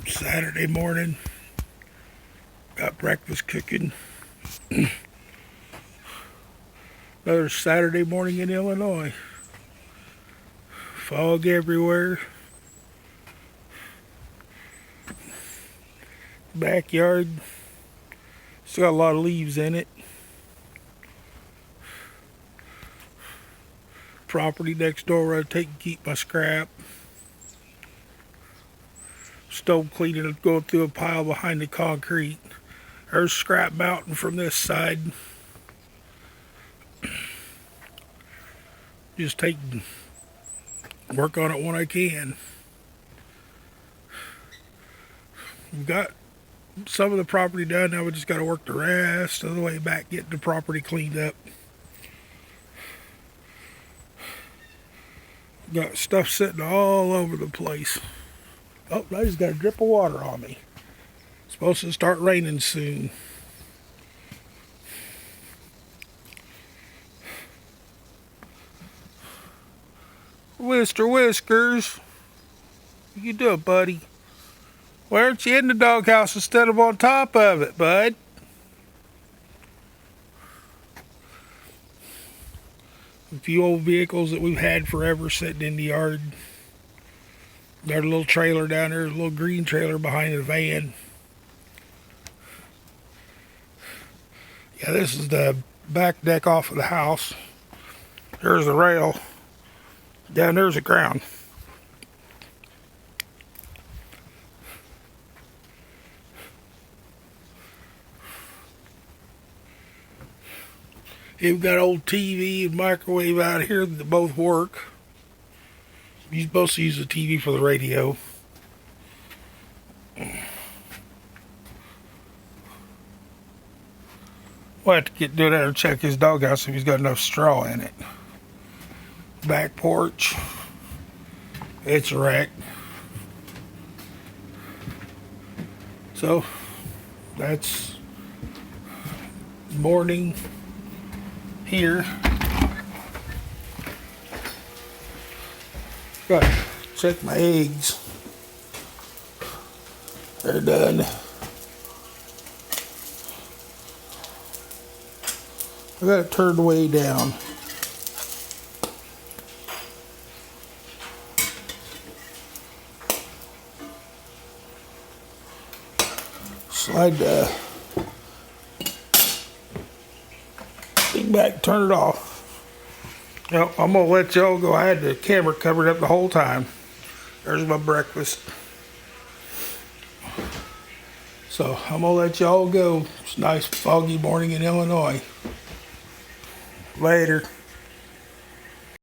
Saturday morning, got breakfast cooking. Another Saturday morning in Illinois. Fog everywhere. Backyard still got a lot of leaves in it. Property next door where I take and keep my scrap. Stove cleaning, going through a pile behind the concrete. There's scrap mountain from this side. Just take and work on it when I can. We've got some of the property done. Now we just got to work the rest of the way back, getting the property cleaned up. Got stuff sitting all over the place. Oh, I just got a drip of water on me. It's supposed to start raining soon. Mr. Whiskers, what you doing, buddy? Why aren't you in the doghouse instead of on top of it, bud? A few old vehicles that we've had forever sitting in the yard. There's a little trailer down there, a little green trailer behind the van. Yeah, this is the back deck off of the house. There's the rail. Down there's the ground. You've got old TV and microwave out here that both work. You're supposed to use the TV for the radio. We'll have to do that and check his doghouse if he's got enough straw in it. Back porch. It's wrecked. So, that's morning here. Got to check my eggs. They're done. I got it turned way down. Slide the thing back, turn it off. Well, I'm gonna let y'all go. I had the camera covered up the whole time. There's my breakfast. So I'm gonna let y'all go. It's a nice foggy morning in Illinois. Later.